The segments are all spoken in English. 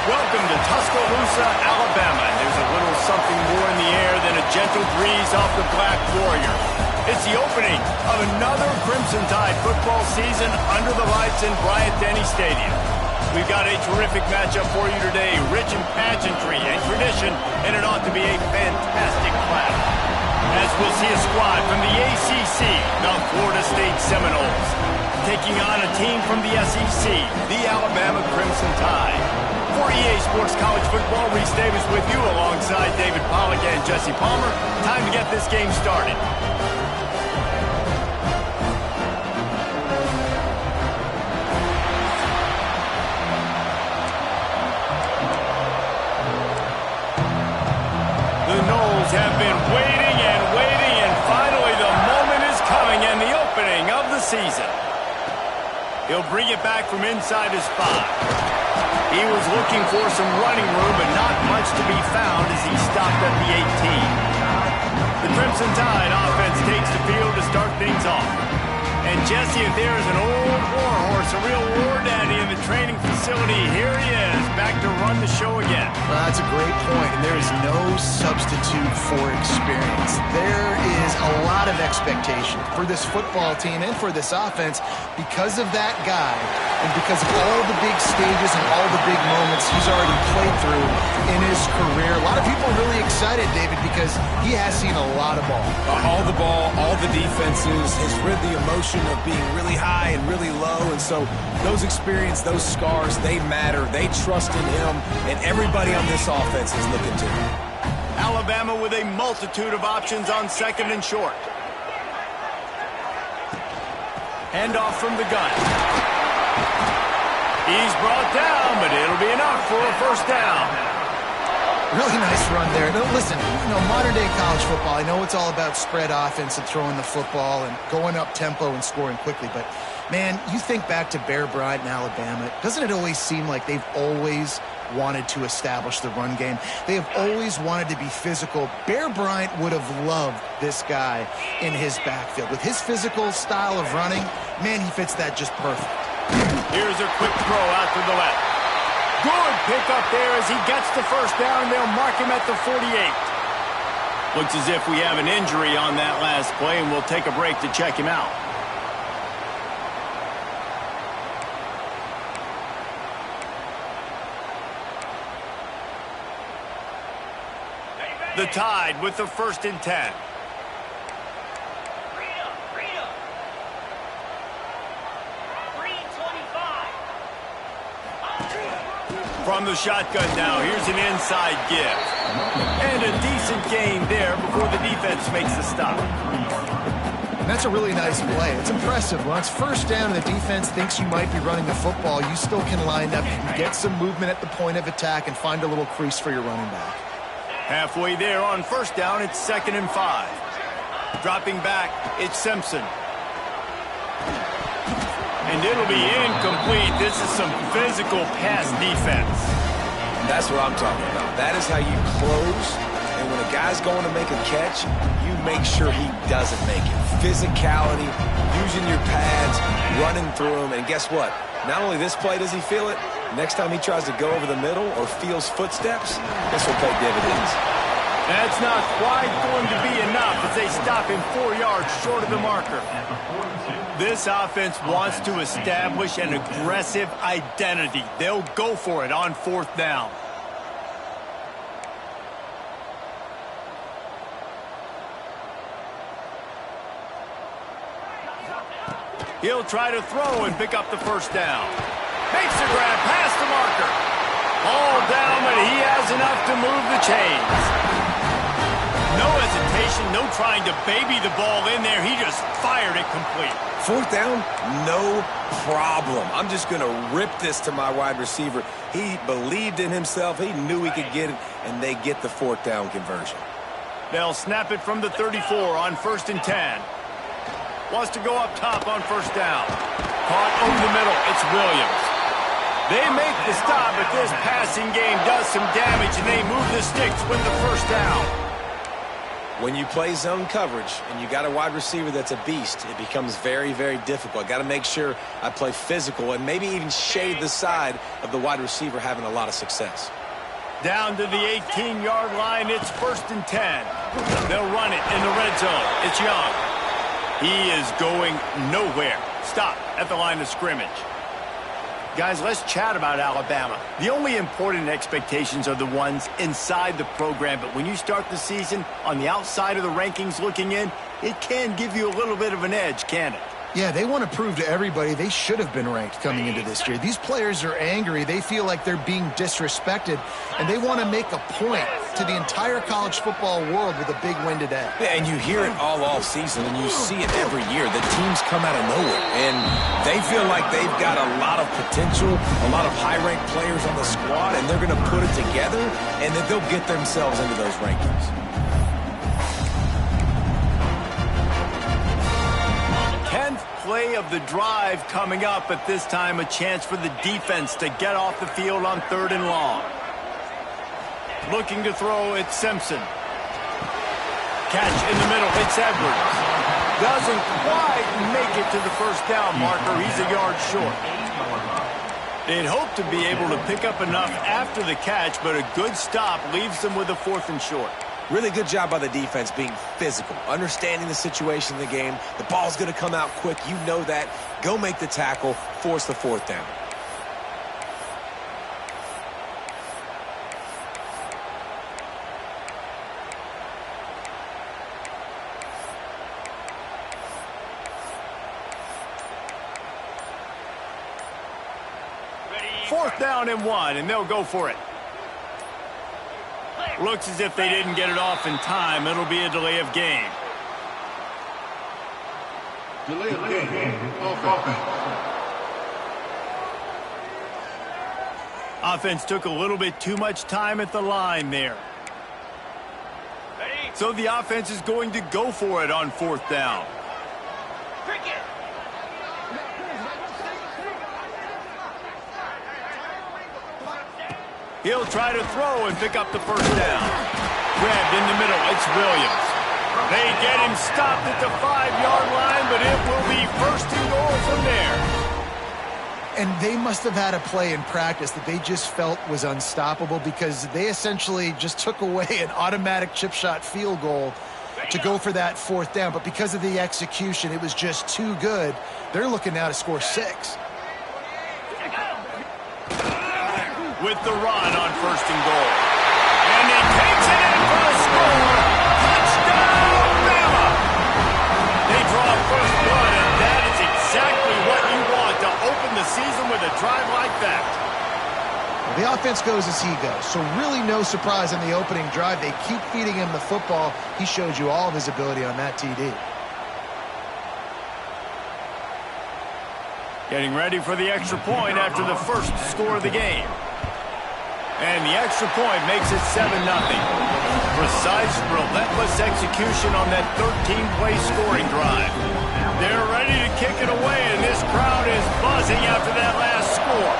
Welcome to Tuscaloosa, Alabama. There's a little something more in the air than a gentle breeze off the Black Warrior. It's the opening of another Crimson Tide football season under the lights in Bryant-Denny Stadium. We've got a terrific matchup for you today, rich in pageantry and tradition, and it ought to be a fantastic clash. As we'll see a squad from the ACC, the Florida State Seminoles, taking on a team from the SEC, the Alabama Crimson Tide. For EA Sports College Football, Reese Davis with you alongside David Pollack and Jesse Palmer. Time to get this game started. The Noles have been waiting, and finally the moment is coming and the opening of the season. He'll bring it back from inside his 5. He was looking for some running room, but not much to be found as he stopped at the 18. The Crimson Tide offense takes the field to start things off. And Jesse, if there is an old war horse, a real war daddy in the training facility, here he is, back to run the show again. Well, that's a great point, and there is no substitute for experience. There is a lot of expectation for this football team and for this offense because of that guy and because of all the big stages and all the big moments he's already played through in his career. A lot of people are really excited, David, because he has seen a lot of ball. All the ball, all the defenses, has rid the emotion of being really high and really low, and so those experience, those scars, they matter. They trust in him, and everybody on this offense is looking to him. Alabama with a multitude of options on second and short. Handoff from the gun. He's brought down, but it'll be enough for a first down. Really nice run there. Now, listen, modern-day college football, I know it's all about spread offense and throwing the football and going up tempo and scoring quickly, but, man, you think back to Bear Bryant in Alabama, doesn't it always seem like they've always wanted to establish the run game? They have always wanted to be physical. Bear Bryant would have loved this guy in his backfield. With his physical style of running, man, he fits that just perfect. Here's a quick throw out to the left. Good pick up there as he gets the first down. They'll mark him at the 48. Looks as if we have an injury on that last play, and we'll take a break to check him out. The Tide with the 1st and 10. From the shotgun now, here's an inside give. And a decent gain there before the defense makes the stop. And that's a really nice play. It's impressive. Once first down and the defense thinks you might be running the football, you still can line up, you can get some movement at the point of attack and find a little crease for your running back. Halfway there on first down, it's 2nd and 5. Dropping back, it's Simpson. And it'll be incomplete. This is some physical pass defense. And that's what I'm talking about. That is how you close. And when a guy's going to make a catch, you make sure he doesn't make it. Physicality, using your pads, running through them. And guess what? Not only this play does he feel it, next time he tries to go over the middle or feels footsteps, this will pay dividends. That's not quite going to be enough as they stop him 4 yards short of the marker. This offense wants to establish an aggressive identity. They'll go for it on 4th down. He'll try to throw and pick up the first down. Makes the grab past the marker. All down, but he has enough to move the chains. No hesitation, no trying to baby the ball in there. He just fired it complete. 4th down, no problem. I'm just going to rip this to my wide receiver. He believed in himself. He knew he could get it, and they get the 4th down conversion. They'll snap it from the 34 on 1st and 10. Wants to go up top on first down. Caught over the middle. It's Williams. They make the stop, but this passing game does some damage, and they move the sticks with the first down. When you play zone coverage and you got a wide receiver that's a beast, it becomes very, very difficult. Got to make sure I play physical and maybe even shade the side of the wide receiver having a lot of success. Down to the 18-yard line, it's 1st and 10. They'll run it in the red zone. It's Young. He is going nowhere. Stop at the line of scrimmage. Guys, let's chat about Alabama. The only important expectations are the ones inside the program, but when you start the season on the outside of the rankings looking in, it can give you a little bit of an edge, can it? Yeah, they want to prove to everybody they should have been ranked coming into this year. These players are angry. They feel like they're being disrespected, and they want to make a point to the entire college football world with a big win today. Yeah, and you hear it all season, and you see it every year. The teams come out of nowhere, and they feel like they've got a lot of potential, a lot of high-ranked players on the squad, and they're going to put it together, and that they'll get themselves into those rankings. Play of the drive coming up, but this time a chance for the defense to get off the field on 3rd and long. Looking to throw, it's Simpson. Catch in the middle, it's Edwards. Doesn't quite make it to the 1st down marker. He's a yard short. They'd hope to be able to pick up enough after the catch, but a good stop leaves them with a 4th and short. Really good job by the defense being physical, understanding the situation in the game. The ball's going to come out quick. You know that. Go make the tackle, force the 4th down. Fourth down and 1, and they'll go for it. Looks as if they didn't get it off in time. It'll be a delay of game. Delay of game. Offense took a little bit too much time at the line there. So the offense is going to go for it on 4th down. He'll try to throw and pick up the 1st down. Grabbed in the middle, it's Williams. They get him stopped at the 5-yard line, but it will be 1st and goal from there. And they must have had a play in practice that they just felt was unstoppable, because they essentially just took away an automatic chip shot field goal to go for that 4th down. But because of the execution, it was just too good. They're looking now to score 6. With the run on 1st and goal. And he takes it in for the score. Touchdown, Bama! They draw first blood, and that is exactly what you want to open the season with a drive like that. The offense goes as he goes, so really no surprise on the opening drive. They keep feeding him the football. He showed you all of his ability on that TD. Getting ready for the extra point after the first score of the game. And the extra point makes it 7-0. Precise, relentless execution on that 13-play scoring drive. They're ready to kick it away, and this crowd is buzzing after that last score.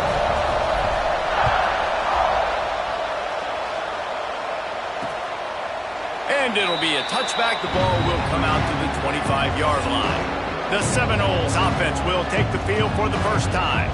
And it'll be a touchback. The ball will come out to the 25-yard line. The Seminoles offense will take the field for the first time.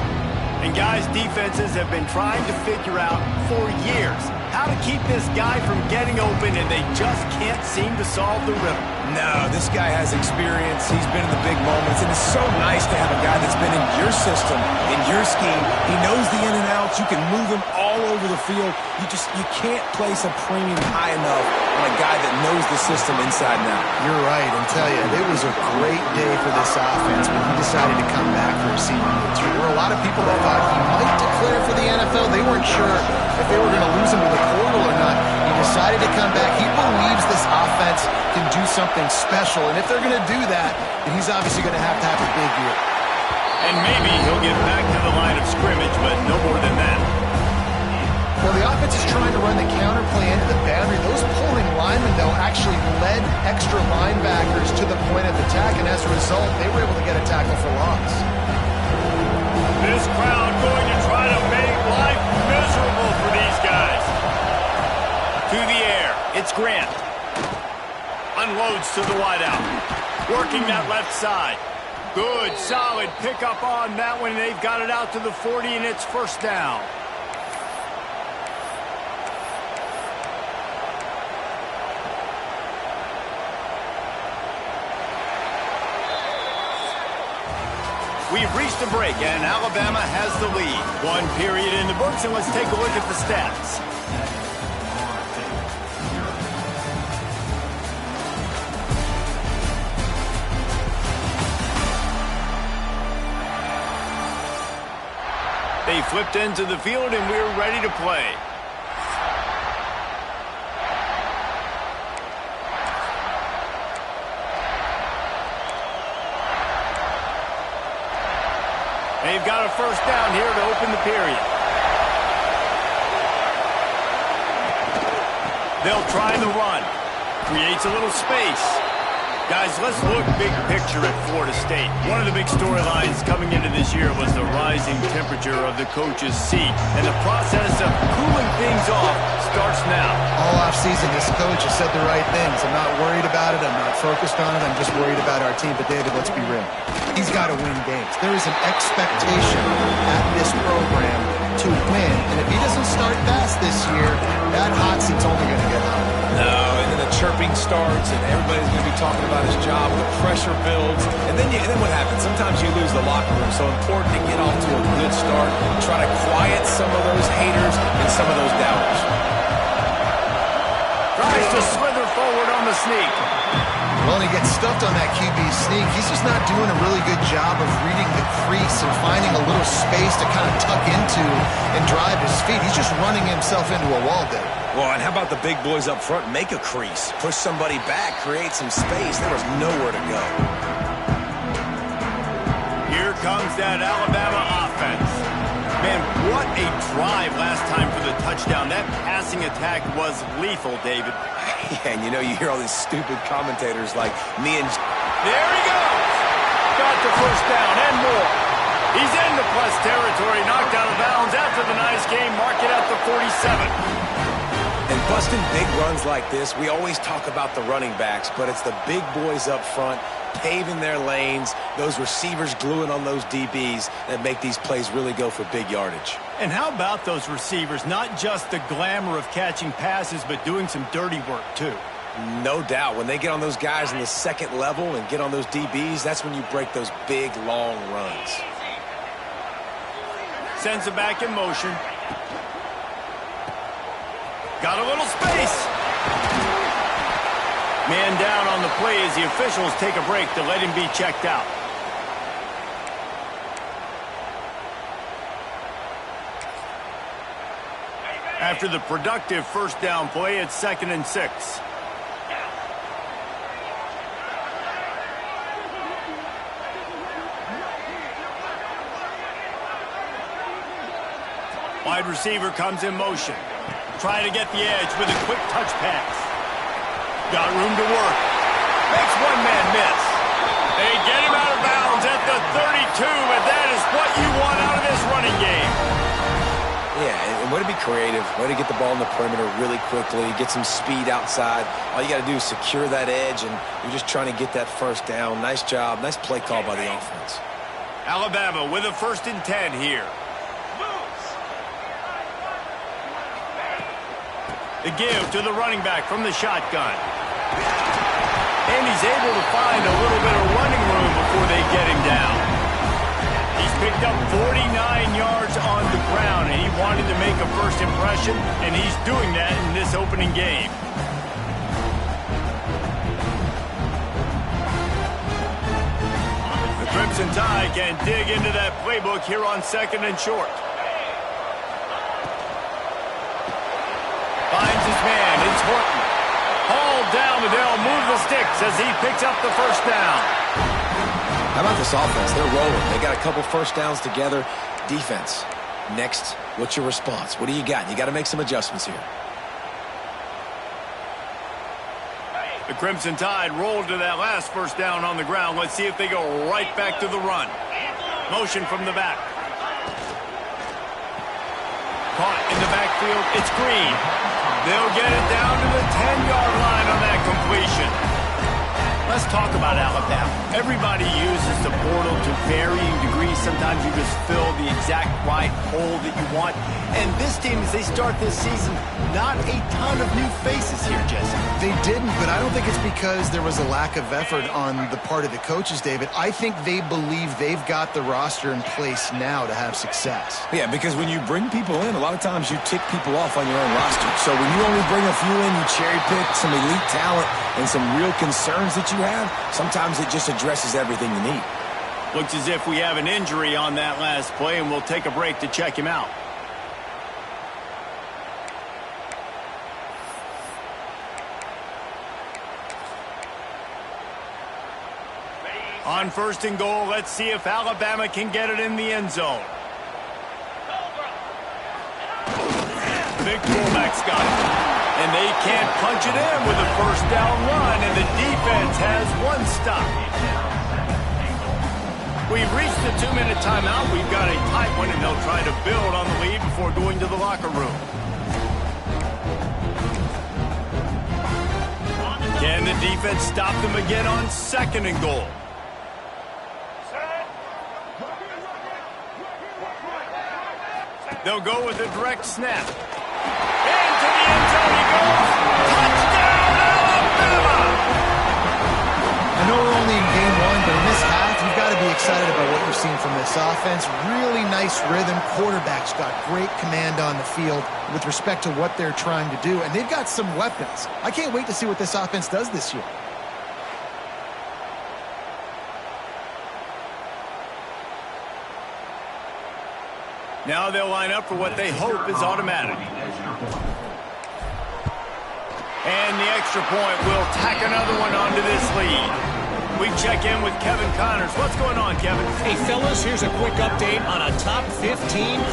And guys, defenses have been trying to figure out for years how to keep this guy from getting open, and they just can't seem to solve the riddle. No, this guy has experience. He's been in the big moments, and it's so nice to have a guy that's been in your system, in your scheme. He knows the in and outs. You can move him all over the field. You can't place a premium high enough on a guy that knows the system inside and out. You're right, and tell you, it was a great day for this offense when he decided to come back for a senior year. There were a lot of people that thought he might declare for the NFL. They weren't sure if they were going to lose him to the portal or not. He decided to come back. He believes this offense can do something special, and if they're going to do that, then he's obviously going to have a big year. And maybe he'll get back to the line of scrimmage, but no more than that. Well, the offense is trying to run the counter play into the boundary. Those pulling linemen, though, actually led extra linebackers to the point of attack, and as a result, they were able to get a tackle for loss. This crowd going to try to make life miserable for these guys. To the air, it's Grant. unloads to the wideout. Working that left side. Good, solid pickup on that one. They've got it out to the 40, and it's first down. We've reached a break, and Alabama has the lead. One period in the books, and let's take a look at the stats. They flipped into the field, and we're ready to play. They've got a first down here to open the period. They'll try the run. Creates a little space. Guys, let's look big picture at Florida State. One of the big storylines coming into this year was the rising temperature of the coach's seat. And the process of cooling things off starts now. All offseason, this coach has said the right things. I'm not worried about it. I'm not focused on it. I'm just worried about our team. But, David, let's be real. He's got to win games. There is an expectation at this program to win. And if he doesn't start fast this year, that hot seat's only going to get hotter. No, and then the chirping starts, and everybody's going to be talking about his job. The pressure builds, and then what happens? Sometimes you lose the locker room. So important to get off to a good start, try to quiet some of those haters and some of those doubters. Tries to slither forward on the sneak. Well, and he gets stuffed on that QB sneak. He's just not doing a really good job of reading the crease and finding a little space to kind of tuck into and drive his feet. He's just running himself into a wall there. Well, and how about the big boys up front? Make a crease. Push somebody back. Create some space. There was nowhere to go. Here comes that Alabama offense. Man, what a drive last time for the touchdown. That passing attack was lethal, David. Yeah, and you hear all these stupid commentators like me and... There he goes. Got the first down and more. He's into plus territory, knocked out of bounds after the nice game. Mark it at the 47. And busting big runs like this, we always talk about the running backs, but it's the big boys up front, paving their lanes, those receivers gluing on those DBs that make these plays really go for big yardage. And how about those receivers? Not just the glamour of catching passes, but doing some dirty work, too. No doubt. When they get on those guys in the second level and get on those DBs, that's when you break those big, long runs. Sends it back in motion. Got a little space. Man down on the play as the officials take a break to let him be checked out. After the productive first down play, it's 2nd and 6. Wide receiver comes in motion. Trying to get the edge with a quick touch pass. Got room to work. Makes one man miss. They get him out of bounds at the 32, and that is what you want out of this running game. Yeah, and way to be creative. Way to get the ball in the perimeter really quickly. Get some speed outside. All you got to do is secure that edge, and you're just trying to get that first down. Nice job. Nice play call by the offense. Alabama with a 1st and 10 here. The give to the running back from the shotgun. And he's able to find a little bit of running room before they get him down. He's picked up 49 yards on the ground, and he wanted to make a first impression, and he's doing that in this opening game. The Crimson Tide can dig into that playbook here on 2nd and short. Finds his man. It's Horton. Hauled down, but they'll move the sticks as he picks up the first down. How about this offense? They're rolling. They got a couple first downs together. Defense. Next, what's your response? What do you got? You got to make some adjustments here. The Crimson Tide rolled to that last first down on the ground. Let's see if they go right back to the run. Motion from the back. Caught in the backfield. It's Green. They'll get it down to the 10-yard line on that completion. Let's talk about Alabama. Everybody uses the portal to varying degrees. Sometimes you just fill the exact right hole that you want. And this team, as they start this season, not a ton of new faces here, Jesse. They didn't, but I don't think it's because there was a lack of effort on the part of the coaches, David. I think they believe they've got the roster in place now to have success. Yeah, because when you bring people in, a lot of times you tick people off on your own roster. So when you only bring a few in, you cherry pick some elite talent and some real concerns that you have, sometimes it just addresses everything you need. Looks as if we have an injury on that last play, and we'll take a break to check him out. On 1st and goal, let's see if Alabama can get it in the end zone. Big fullback's got it. And they can't punch it in with a first down run, and the defense has one stop. We've reached the 2-minute timeout. We've got a tight one, and they'll try to build on the lead before going to the locker room. Can the defense stop them again on 2nd and goal? They'll go with a direct snap. Into the end zone he goes. Touchdown, Alabama! I know we're only in game 1, but in this half, you've got to be excited about what you're seeing from this offense. Really nice rhythm. Quarterback's got great command on the field with respect to what they're trying to do, and they've got some weapons. I can't wait to see what this offense does this year. Now they'll line up for what they hope is automatic. And the extra point will tack another one onto this lead. We check in with Kevin Connors. What's going on, Kevin? Hey, fellas, here's a quick update on a top 15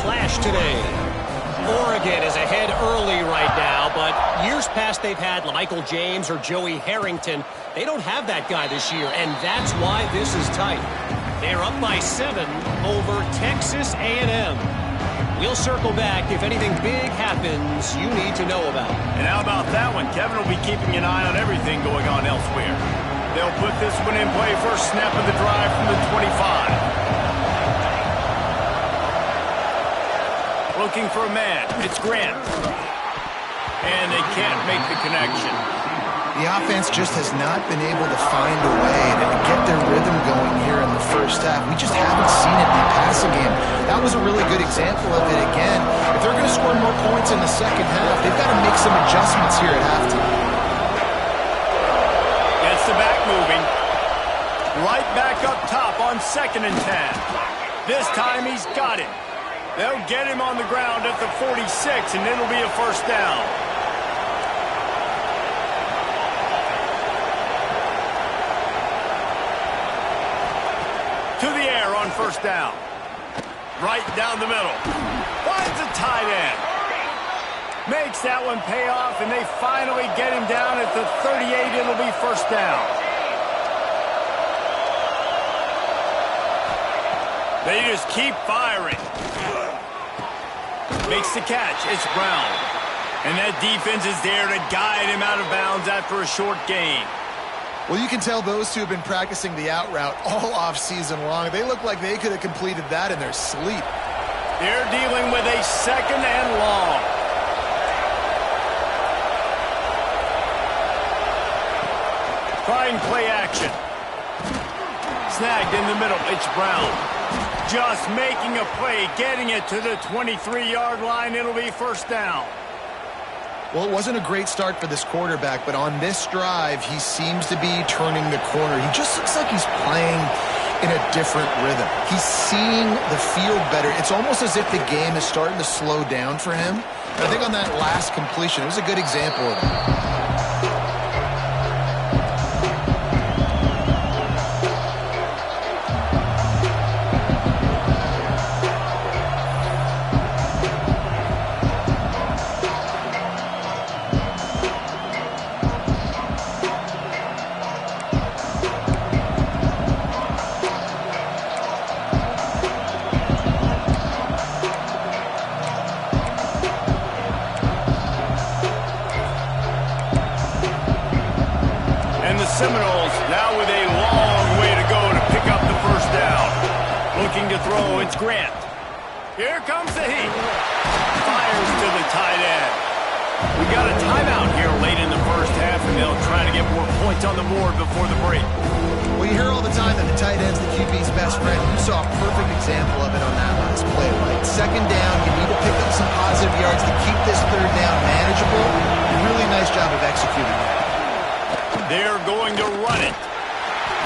clash today. Oregon is ahead early right now, but years past they've had LaMichael James or Joey Harrington. They don't have that guy this year, and that's why this is tight. They're up by 7 over Texas A&M. We'll circle back if anything big happens you need to know about. And how about that one? Kevin will be keeping an eye on everything going on elsewhere. They'll put this one in play. First snap of the drive from the 25. Looking for a man. It's Grant. And they can't make the connection. The offense just has not been able to find a way to get their rhythm going here in the first half. We just haven't seen it in the passing game. That was a really good example of it again. If they're going to score more points in the second half, they've got to make some adjustments here at halftime. Gets the back moving. Right back up top on 2nd and 10. This time he's got it. They'll get him on the ground at the 46, and it'll be a first down. To the air on first down. Right down the middle. Finds a tight end. Makes that one pay off, and they finally get him down at the 38. It'll be first down. They just keep firing. Makes the catch. It's Brown. And that defense is there to guide him out of bounds after a short gain. Well, you can tell those two have been practicing the out route all off-season long. They look like they could have completed that in their sleep. They're dealing with a 2nd and long. Trying play action. Snagged in the middle. It's Brown. Just making a play, getting it to the 23-yard line. It'll be first down. Well, it wasn't a great start for this quarterback, but on this drive, he seems to be turning the corner. He just looks like he's playing in a different rhythm. He's seeing the field better. It's almost as if the game is starting to slow down for him. And I think on that last completion, it was a good example of that. Seminoles now to throw. It's Grant. Here comes the heat. Fires to the tight end. We got a timeout here late in the first half, and they'll try to get more points on the board before the break. Well, you hear all the time that the tight end's the QB's best friend. You saw a perfect example of it on that last play, right? Second down, you need to pick up some positive yards to keep this third down manageable. Really nice job of executing that. They're going to run it.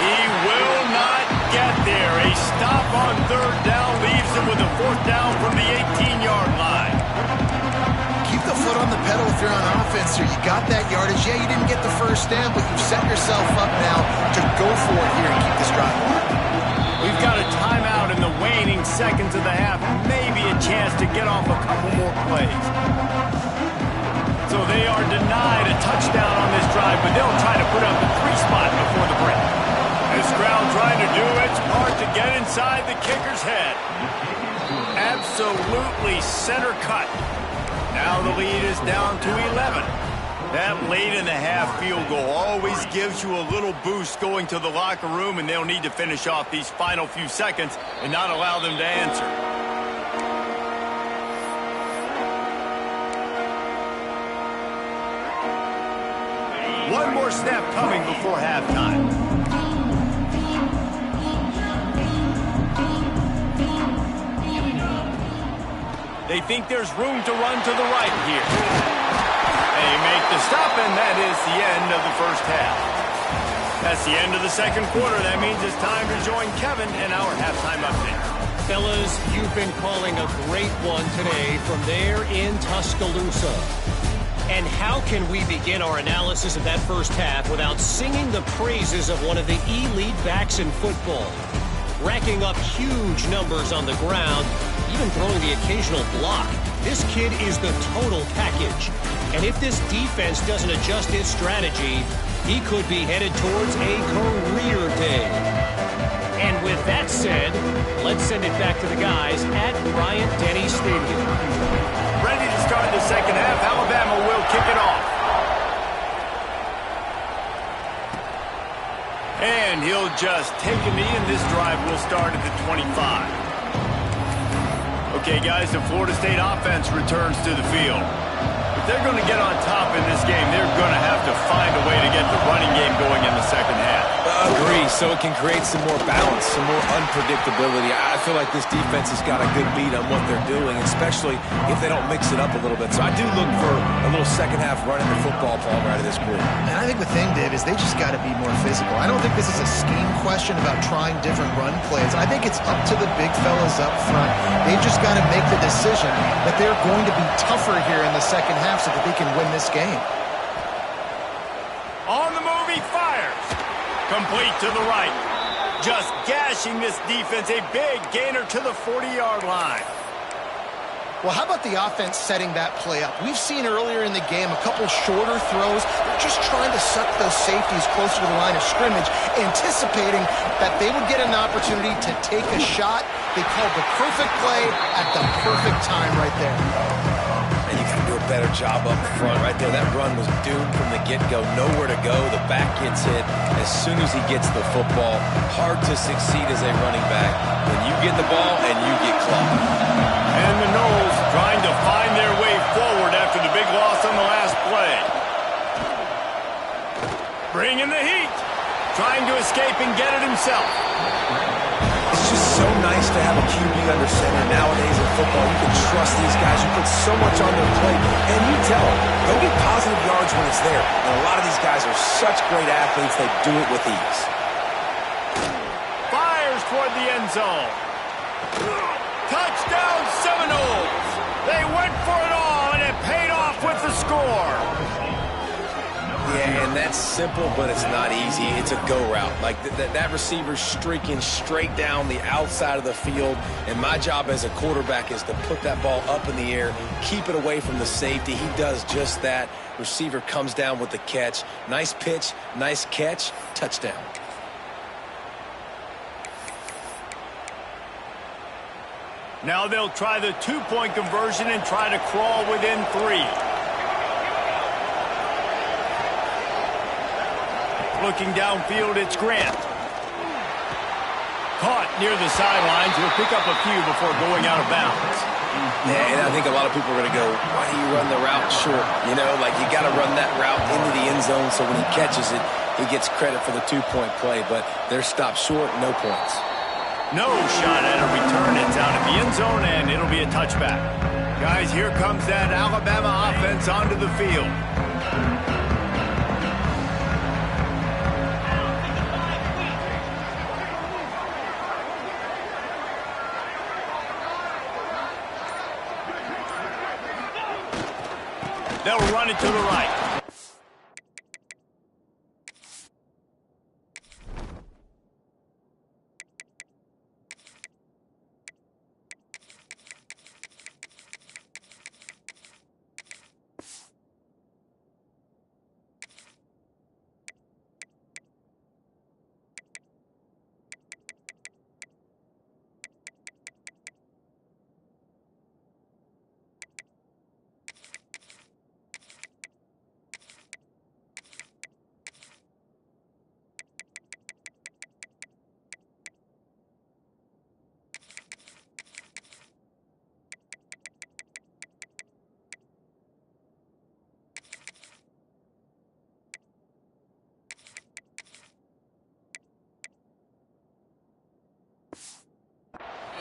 He will not get there. A stop on third down leaves him with a fourth down from the 18-yard line. Keep the foot on the pedal if you're on offense here. You got that yardage. Yeah, you didn't get the first down, but you've set yourself up now to go for it here and keep this drive going. We've got a timeout in the waning seconds of the half. Maybe a chance to get off a couple more plays. So they are denied a touchdown on this drive, but they'll try to put up a 3-spot before the break. This crowd trying to do its part to get inside the kicker's head. Absolutely center cut. Now the lead is down to 11. That late in the half field goal always gives you a little boost going to the locker room, and they'll need to finish off these final few seconds and not allow them to answer. One more snap coming before halftime. They think there's room to run to the right here. They make the stop, and that is the end of the first half. That's the end of the second quarter. That means it's time to join Kevin in our halftime update. Fellas, you've been calling a great one today from there in Tuscaloosa. And how can we begin our analysis of that first half without singing the praises of one of the elite backs in football? Racking up huge numbers on the ground, even throwing the occasional block. This kid is the total package. And if this defense doesn't adjust its strategy, he could be headed towards a career day. And with that said, let's send it back to the guys at Bryant-Denny Stadium. Ready to start the second half. Alabama will kick it off. And he'll just take a knee, and this drive will start at the 25. Okay, guys, the Florida State offense returns to the field. If they're going to get on top in this game, they're going to have to find a way to get the running game going in the second half. Agree, so it can create some more balance, some more unpredictability. I feel like this defense has got a good beat on what they're doing, especially if they don't mix it up a little bit. So I do look for a little second half running the football ball right of this group. And I think the thing, Dave, is they just got to be more physical. I don't think this is a scheme question about trying different run plays. I think it's up to the big fellas up front. They've just got to make the decision that they're going to be tougher here in the second half so that they can win this game. On the move, he fires. Complete to the right. Just gashing this defense. A big gainer to the 40-yard line. Well, how about the offense setting that play up? We've seen earlier in the game a couple shorter throws. They're just trying to suck those safeties closer to the line of scrimmage, anticipating that they would get an opportunity to take a shot. They called the perfect play at the perfect time right there. And you can do a better job up front right there. That run was doomed from the get-go. Nowhere to go. The back gets hit as soon as he gets the football. Hard to succeed as a running back when you get the ball and you get clocked. And the Noles trying to find their way forward after the big loss on the last play. Bringing the heat. Trying to escape and get it himself. It's just so nice to have a QB under center nowadays in football. You can trust these guys. You put so much on their plate, and you tell them, go get positive yards when it's there. And a lot of these guys are such great athletes, they do it with ease. Fires toward the end zone. Touchdown Seminoles. They went for it all, and it paid off with the score. Yeah, and that's simple, but it's not easy. It's a go route. Like that receiver's streaking straight down the outside of the field, and my job as a quarterback is to put that ball up in the air, keep it away from the safety. He does just that. Receiver comes down with the catch. Nice pitch, nice catch, touchdown. Now they'll try the two-point conversion and try to crawl within 3. Looking downfield, it's Grant. Caught near the sidelines. He'll pick up a few before going out of bounds. Yeah, and I think a lot of people are going to go, why do you run the route short? You know, like you got to run that route into the end zone so when he catches it, he gets credit for the two-point play. But they're stopped short, no points. No shot at a return. It's out of the end zone, and it'll be a touchback. Guys, here comes that Alabama offense onto the field. They'll run it to the right.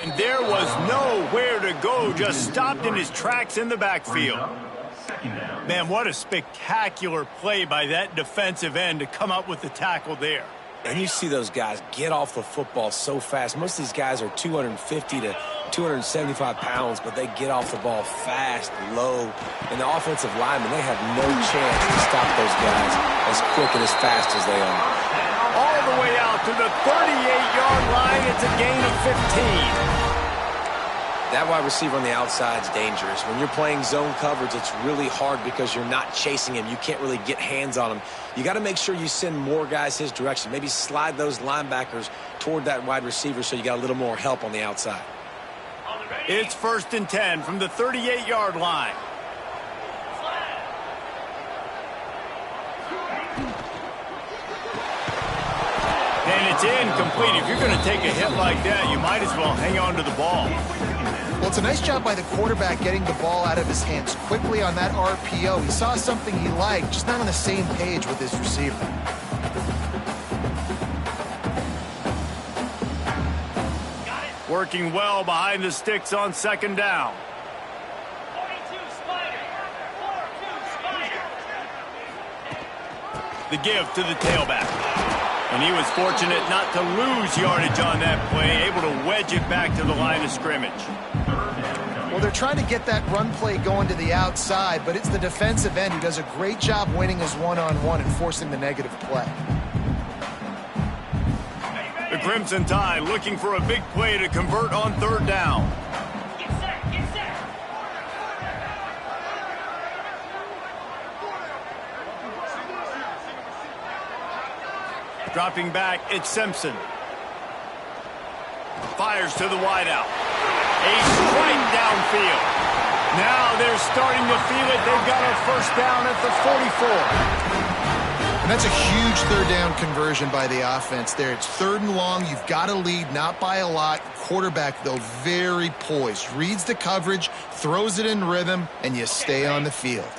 And there was nowhere to go, just stopped in his tracks in the backfield. Man, what a spectacular play by that defensive end to come up with the tackle there. And you see those guys get off the football so fast. Most of these guys are 250 to 275 pounds, but they get off the ball fast, low. And the offensive linemen, they have no chance to stop those guys as quick and as fast as they are. All the way out to the 38-yard line. It's a gain of 15. That wide receiver on the outside is dangerous. When you're playing zone coverage, it's really hard because you're not chasing him. You can't really get hands on him. You got to make sure you send more guys his direction. Maybe slide those linebackers toward that wide receiver so you got a little more help on the outside. It's 1st and 10 from the 38-yard line. And it's incomplete. If you're going to take a hit like that, you might as well hang on to the ball. Well, it's a nice job by the quarterback getting the ball out of his hands quickly on that RPO. He saw something he liked, just not on the same page with his receiver. Working well behind the sticks on 2nd down. The give to the tailback. And he was fortunate not to lose yardage on that play, able to wedge it back to the line of scrimmage. Well, they're trying to get that run play going to the outside, but it's the defensive end who does a great job winning his one-on-one and forcing the negative play. The Crimson Tide looking for a big play to convert on 3rd down. Get set, get set. Dropping back, it's Simpson. Fires to the wideout. A strike downfield. Now they're starting to feel it. They've got a 1st down at the 44. And that's a huge 3rd down conversion by the offense there. It's 3rd and long. You've got to lead, not by a lot. Quarterback, though, very poised. Reads the coverage, throws it in rhythm, and you stay on the field.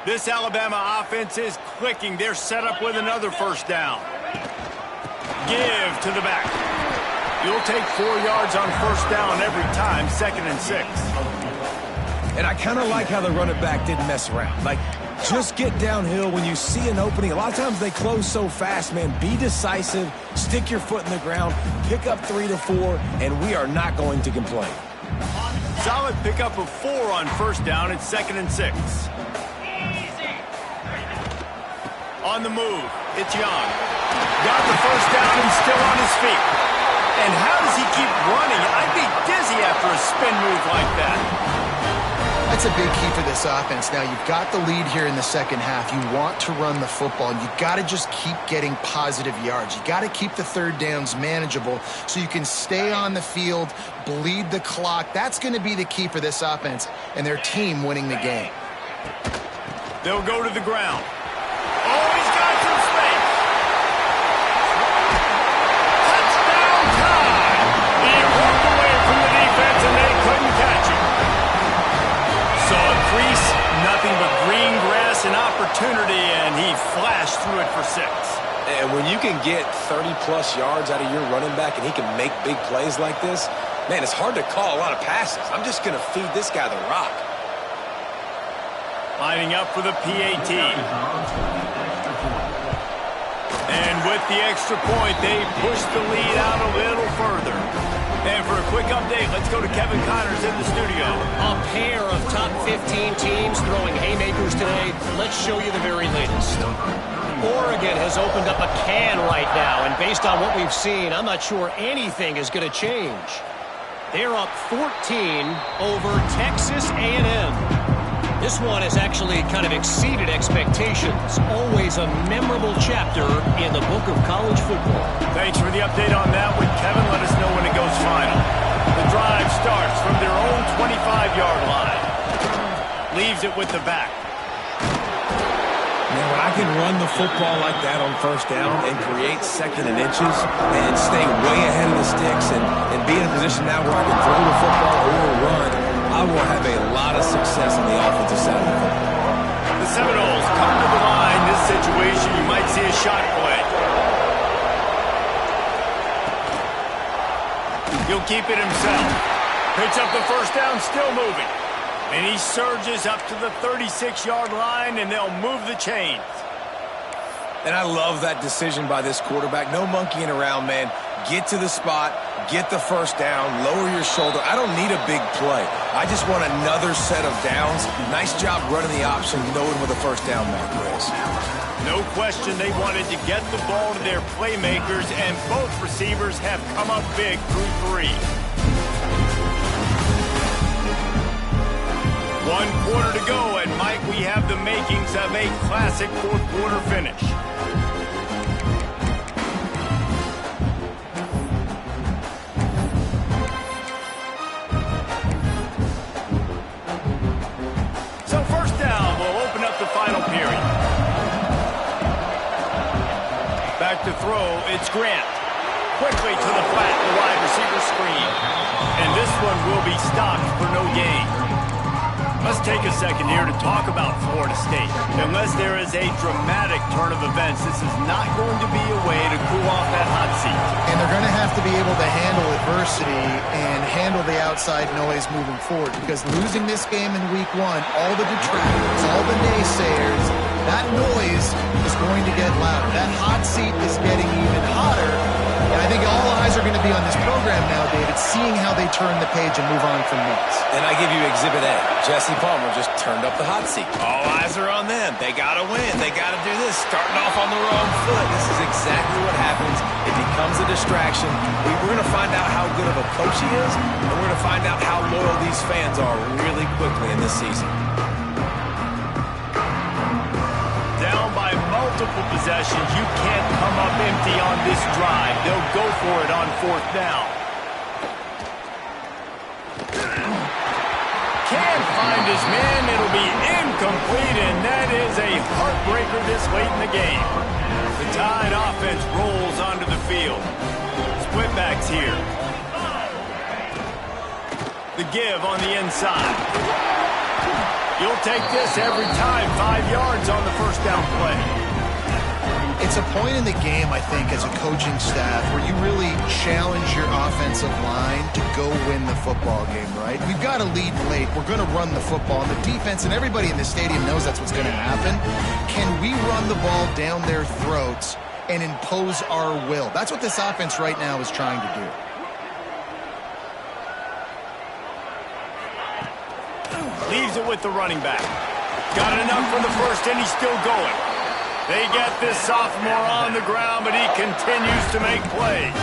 This Alabama offense is clicking. They're set up with another 1st down. Give to the back. You'll take 4 yards on 1st down every time, 2nd and 6. And I kind of like how the running back didn't mess around. Like, just get downhill when you see an opening. A lot of times they close so fast, man. Be decisive, stick your foot in the ground, pick up 3 to 4, and we are not going to complain. Solid pickup of 4 on 1st down. It's 2nd and 6. On the move, it's Young. Got the 1st down and still on his feet. And how does he keep running? I'd be dizzy after a spin move like that. That's a big key for this offense. Now, you've got the lead here in the 2nd half. You want to run the football, and you've got to just keep getting positive yards. You got to keep the 3rd downs manageable so you can stay on the field, bleed the clock. That's going to be the key for this offense and their team winning the game. They'll go to the ground. Oh, he's got some space. Touchdown time. crease, nothing but green grass and opportunity, and he flashed through it for 6. And when you can get 30-plus yards out of your running back and he can make big plays like this, man, it's hard to call a lot of passes. I'm just going to feed this guy the rock. Lining up for the PAT. And with the extra point, they push the lead out a little further. And for a quick update, let's go to Kevin Connors in the studio. A pair of top 15 teams throwing haymakers today. Let's show you the very latest. Oregon has opened up a can right now, and based on what we've seen, I'm not sure anything is going to change. They're up 14 over Texas A&M. This one has actually kind of exceeded expectations. Always a memorable chapter in the book of college football. Thanks for the update on that one, Kevin. Let us know when it goes final. The drive starts from their own 25-yard line. Leaves it with the back. Man, when I can run the football like that on first down and create second and inches and stay way ahead of the sticks and be in a position now where I can throw the football or run, I will have a lot of success on the offensive side of the football. The Seminoles come to the line. This situation, you might see a shot play. He'll keep it himself. Picks up the first down, still moving. And he surges up to the 36-yard line, and they'll move the chains. And I love that decision by this quarterback. No monkeying around, man. Get to the spot, get the first down, lower your shoulder. I don't need a big play. I just want another set of downs. Nice job running the option, knowing where the first down marker is. No question they wanted to get the ball to their playmakers, and both receivers have come up big through 3. 1 quarter to go, and Mike, we have the makings of a classic fourth-quarter finish. So first down will open up the final period. Back to throw, it's Grant. Quickly to the flat, the wide receiver screen. And this one will be stopped for no gain. Let's take a second here to talk about Florida State. Unless there is a dramatic turn of events, this is not going to be a way to cool off that hot seat. And they're going to have to be able to handle adversity and handle the outside noise moving forward, because losing this game in week 1, all the detractors, all the naysayers, that noise is going to get louder. That hot seat is getting even hotter. And I think all eyes are going to be on this program now, David, seeing how they turn the page and move on from this. And I give you Exhibit A. Jesse Palmer just turned up the hot seat. All eyes are on them. They got to win. They got to do this. Starting off on the wrong foot. This is exactly what happens. It becomes a distraction. We're going to find out how good of a coach he is, and we're going to find out how loyal these fans are really quickly in this season. Down by multiple possessions, you can't come up empty on this drive. They'll go for it on 4th down. Can't find his man. It'll be incomplete, and that is a heartbreaker this late in the game. The Tide offense rolls onto the field. Split backs here. The give on the inside. You'll take this every time. 5 yards on the first down play. It's a point in the game, I think, as a coaching staff where you really challenge your offensive line to go win the football game, right? We've got to lead late. We're going to run the football. And the defense and everybody in the stadium knows that's what's going to happen. Can we run the ball down their throats and impose our will? That's what this offense right now is trying to do. Leaves it with the running back. Got enough for the first, and he's still going. They get this sophomore on the ground, but he continues to make plays.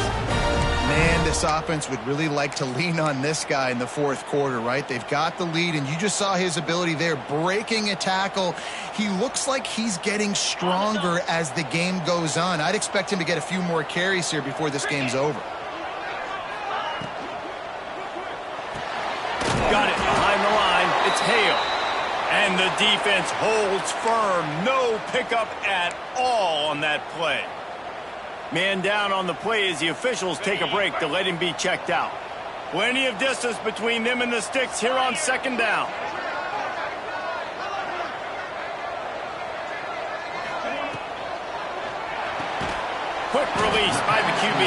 Man, this offense would really like to lean on this guy in the 4th quarter, right? They've got the lead, and you just saw his ability there, breaking a tackle. He looks like he's getting stronger as the game goes on. I'd expect him to get a few more carries here before this game's over. Got it behind the line. It's Hale. And the defense holds firm. No pickup at all on that play. Man down on the play as the officials take a break to let him be checked out. Plenty of distance between them and the sticks here on 2nd down. quick release by the QB.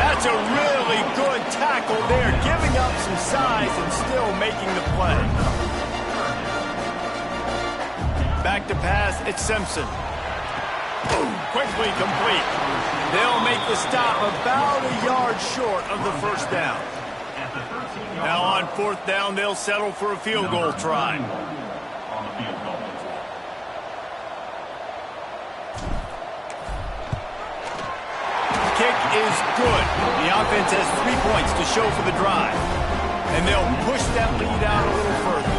That's a really good tackle there, giving up some size and still making the play. Back to pass, it's Simpson. Boom, quickly complete. They'll make the stop about a yard short of the first down. Now on fourth down, they'll settle for a field goal try. Kick is good. The offense has 3 points to show for the drive. And they'll push that lead out a little further.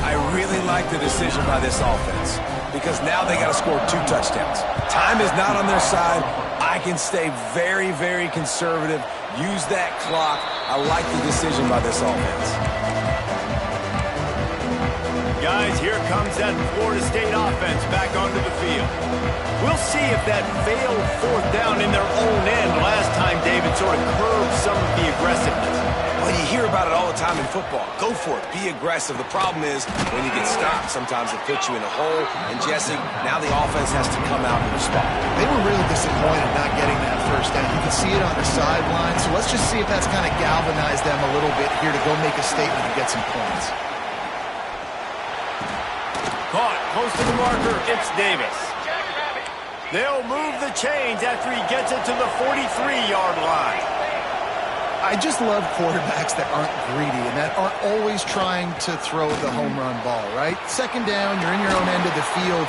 I really like the decision by this offense because now they got to score 2 touchdowns. Time is not on their side. I can stay very, very conservative. Use that clock. I like the decision by this offense. Guys, here comes that Florida State offense back onto the field. We'll see if that failed fourth down in their own end last time, David, sort of curbed some of the aggressiveness. Well, you hear about it all the time in football. Go for it. Be aggressive. The problem is when you get stopped, sometimes it puts you in a hole. And, Jesse, now the offense has to come out and respond. They were really disappointed not getting that first down. You can see it on the sideline. So let's just see if that's kind of galvanized them a little bit here to go make a statement and get some points. Caught close to the marker. It's Davis. They'll move the chains after he gets it to the 43-yard line. I just love quarterbacks that aren't greedy and that aren't always trying to throw the home run ball, right? Second down, you're in your own end of the field.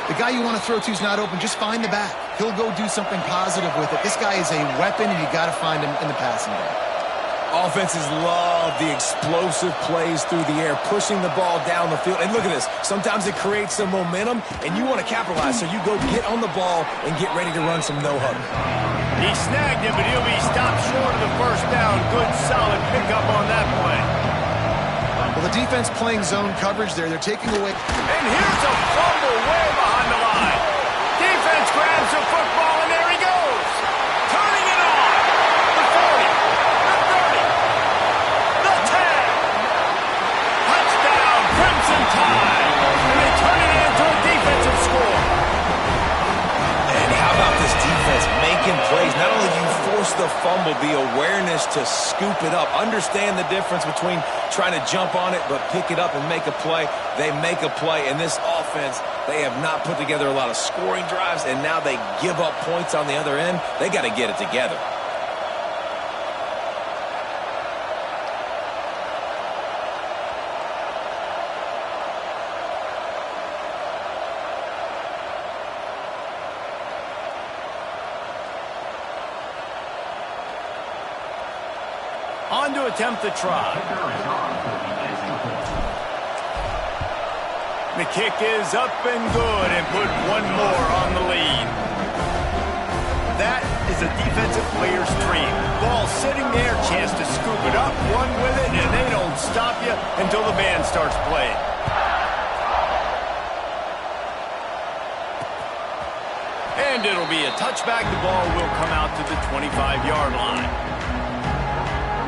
The guy you want to throw to is not open. Just find the back. He'll go do something positive with it. This guy is a weapon, and you got to find him in the passing game. Offenses love the explosive plays through the air, pushing the ball down the field. And look at this. Sometimes it creates some momentum, and you want to capitalize. So you go get on the ball and get ready to run some no-huddle. He snagged him, but he'll be stopped short of the first down. Good, solid pickup on that play. Well, the defense playing zone coverage there. They're taking away. And here's a fumble way behind the line. Defense grabs the football, and there he goes. Turning it on. The 40, the 30, the 10. Touchdown, Crimson Tide. And they turn it into a defensive score. And how about this defense making plays? Not only do you force the fumble, the awareness to scoop it up. Understand the difference between trying to jump on it but pick it up and make a play. They make a play. In this offense, they have not put together a lot of scoring drives, and now they give up points on the other end. They got to get it together. On to attempt the try. The kick is up and good and put one more on the lead. That is a defensive player's dream. Ball sitting there, chance to scoop it up, run with it, and they don't stop you until the band starts playing. And it'll be a touchback. The ball will come out to the 25-yard line.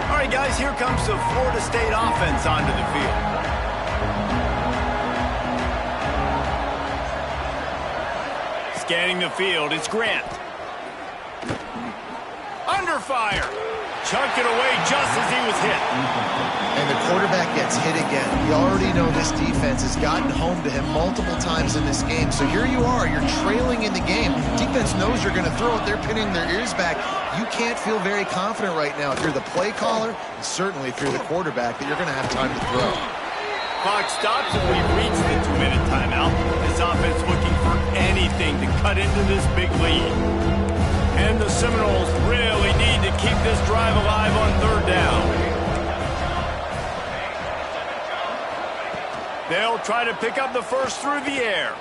All right, guys, here comes the Florida State offense onto the field. Scanning the field, it's Grant. Under fire. Chunked it away just as he was hit. And the quarterback gets hit again. We already know this defense has gotten home to him multiple times in this game. So here you are, you're trailing in the game. Defense knows you're going to throw it. They're pinning their ears back. You can't feel very confident right now if you're the play caller, and certainly if you're the quarterback, that you're going to have time to throw. Clock stops and we've reached the 2-minute timeout. This offense looking for anything to cut into this big lead. And the Seminoles really need to keep this drive alive on third down. They'll try to pick up the first through the air.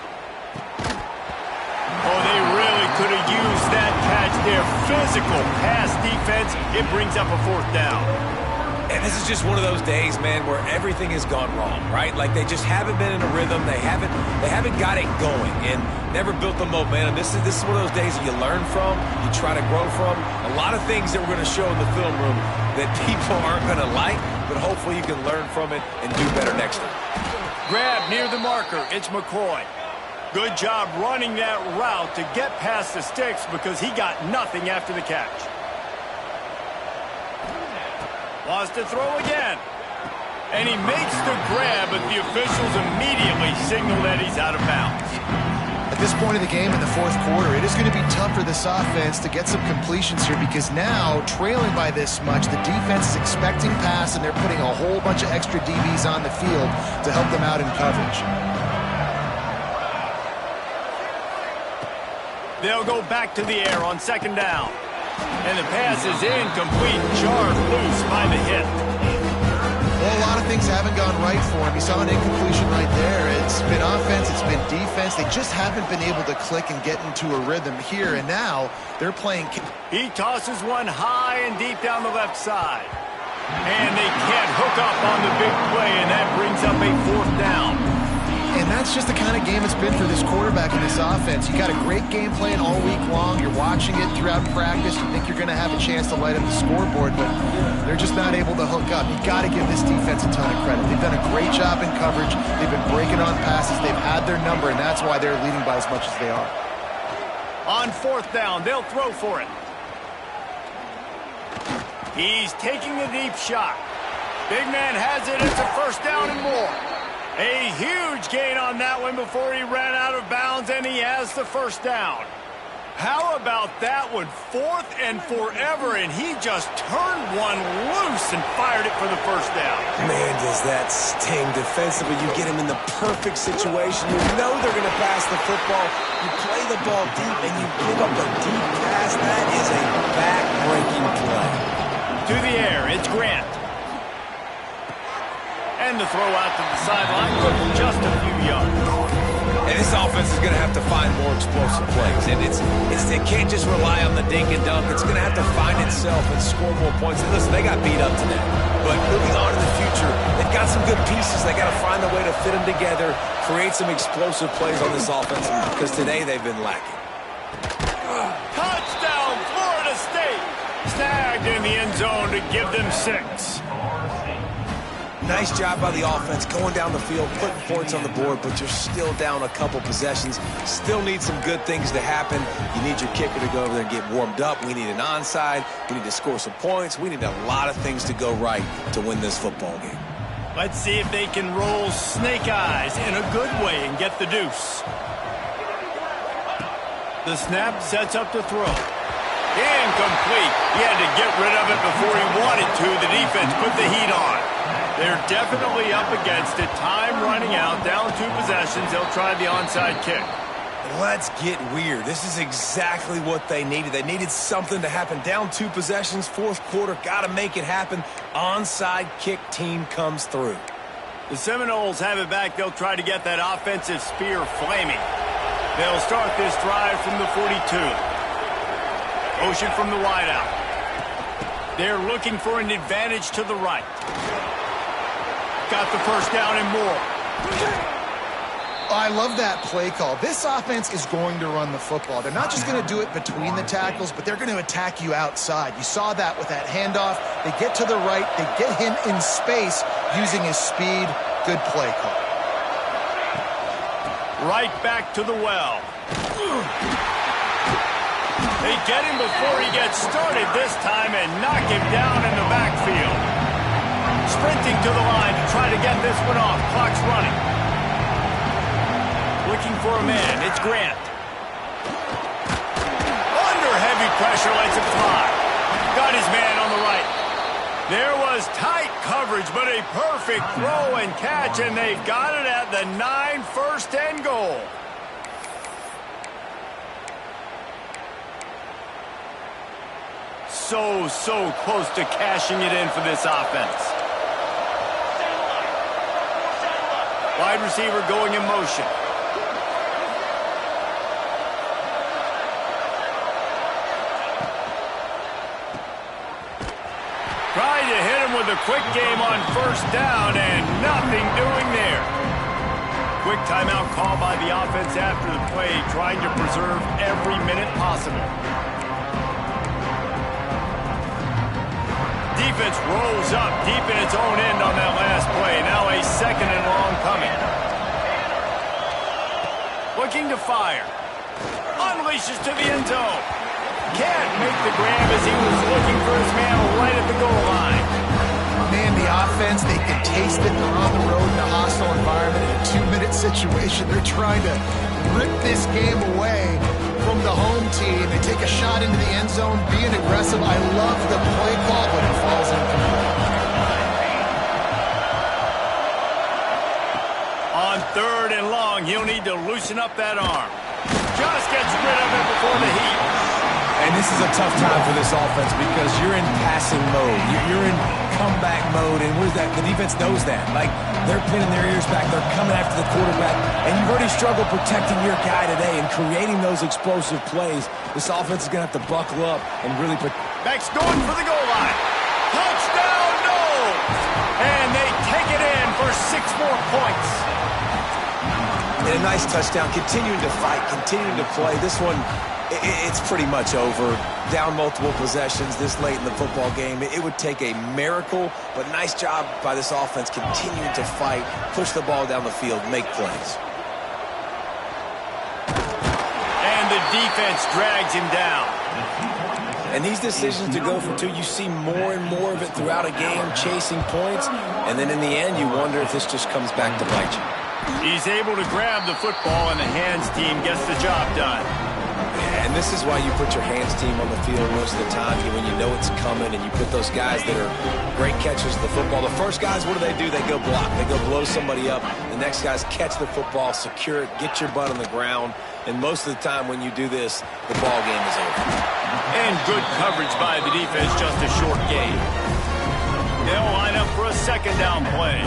Oh, they really could have used that catch there. Physical pass defense. It brings up a fourth down. And this is just one of those days, man, where everything has gone wrong, right? Like they just haven't been in a rhythm. They haven't got it going and never built the momentum. This is one of those days that you learn from, you try to grow from. A lot of things that we're going to show in the film room that people aren't going to like, but hopefully you can learn from it and do better next time. Grab near the marker. It's McCoy. Good job running that route to get past the sticks because he got nothing after the catch. Wants to throw again. And he makes the grab, but the officials immediately signal that he's out of bounds. At this point of the game in the fourth quarter, it is going to be tough for this offense to get some completions here because now, trailing by this much, the defense is expecting pass and they're putting a whole bunch of extra DBs on the field to help them out in coverage. They'll go back to the air on second down. And the pass is incomplete, jarred loose by the hit. Well, a lot of things haven't gone right for him. You saw an incompletion right there. It's been offense, it's been defense. They just haven't been able to click and get into a rhythm here, and now they're playing. He tosses one high and deep down the left side. And they can't hook up on the big play, and that brings up a fourth down. And that's just the kind of game it's been for this quarterback in this offense. You got a great game plan all week long. You're watching it throughout practice. You think you're going to have a chance to light up the scoreboard, but they're just not able to hook up. You got to give this defense a ton of credit. They've done a great job in coverage. They've been breaking on passes. They've had their number, and that's why they're leading by as much as they are. On fourth down, they'll throw for it. He's taking a deep shot. Big man has it. It's a first down and more. A huge gain on that one before he ran out of bounds, and he has the first down. How about that one? Fourth and forever, and he just turned one loose and fired it for the first down. Man, does that sting defensively. You get him in the perfect situation. You know they're going to pass the football. You play the ball deep, and you give up a deep pass. That is a back-breaking play. To the air, it's Grant. And the throw out to the sideline for just a few yards. And this offense is going to have to find more explosive plays. And it can't just rely on the dink and dunk. It's going to have to find itself and score more points. And listen, they got beat up today. But moving on in the future, they've got some good pieces. They got to find a way to fit them together, create some explosive plays on this offense, because today they've been lacking. Touchdown, Florida State! Snagged in the end zone to give them 6. Nice job by the offense going down the field, putting points on the board, but you're still down a couple possessions. Still need some good things to happen. You need your kicker to go over there and get warmed up. We need an onside. We need to score some points. We need a lot of things to go right to win this football game. Let's see if they can roll snake eyes in a good way and get the deuce. The snap sets up the throw. Incomplete. He had to get rid of it before he wanted to. The defense put the heat on. They're definitely up against it. Time running out. Down 2 possessions. They'll try the onside kick. Let's get weird. This is exactly what they needed. They needed something to happen. Down 2 possessions, fourth quarter. Got to make it happen. Onside kick team comes through. The Seminoles have it back. They'll try to get that offensive spear flaming. They'll start this drive from the 42. Motion from the wideout. They're looking for an advantage to the right. Got the first down and more. I love that play call. This offense is going to run the football. They're not just going to do it between the tackles, but they're going to attack you outside. You saw that with that handoff. They get to the right. They get him in space using his speed. Good play call. Right back to the well. They get him before he gets started this time and knock him down in the backfield. Sprinting to the line to try to get this one off. Clock's running. Looking for a man. It's Grant. Under heavy pressure, lets it fly. Got his man on the right. There was tight coverage, but a perfect throw and catch, and they've got it at the 9, first and goal. So close to cashing it in for this offense. Wide receiver going in motion. Trying to hit him with a quick game on first down, and nothing doing there. Quick timeout call by the offense after the play, trying to preserve every minute possible. Defense rolls up deep in its own end on that last play. Now a second and long coming. looking to fire. Unleashes to the end zone. Can't make the grab as he was looking for his man right at the goal line. Man, the offense, they can taste it. They're on the road in a hostile environment in a 2-minute situation. They're trying to rip this game away from the home team. They take a shot into the end zone, being aggressive. I love the play call, but it falls incomplete. On 3rd and long, he'll need to loosen up that arm. Just gets rid of it before the heat. And this is a tough time for this offense because you're in passing mode. You're in comeback mode, and where's that? The defense knows that. Like, they're pinning their ears back. They're coming after the quarterback, and you've already struggled protecting your guy today and creating those explosive plays. This offense is going to have to buckle up and really put... Max going for the goal line. Touchdown, no! And they take it in for 6 more points. And a nice touchdown, continuing to fight, continuing to play. This one, it's pretty much over. Down multiple possessions this late in the football game. It would take a miracle, but nice job by this offense continuing to fight, push the ball down the field, make plays. And the defense drags him down. And these decisions to go for 2, you see more and more of it throughout a game, chasing points, and then in the end, you wonder if this just comes back to bite you. He's able to grab the football, and the hands team gets the job done. And this is why you put your hands team on the field most of the time, when you know it's coming, and you put those guys that are great catchers of the football. The first guys, what do? They go block. They go blow somebody up. The next guys catch the football, secure it, get your butt on the ground. And most of the time when you do this, the ball game is over. And good coverage by the defense, just a short gain. They'll line up for a 2nd down play.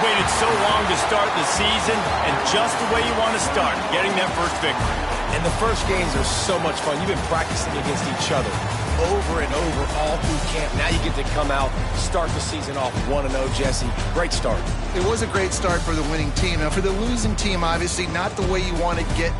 Waited so long to start the season, and just the way you want to start, getting that first victory. And the first games are so much fun. You've been practicing against each other over and over all through camp. Now you get to come out, start the season off 1-0, Jesse. Great start. It was a great start for the winning team. Now, for the losing team, obviously not the way you want to get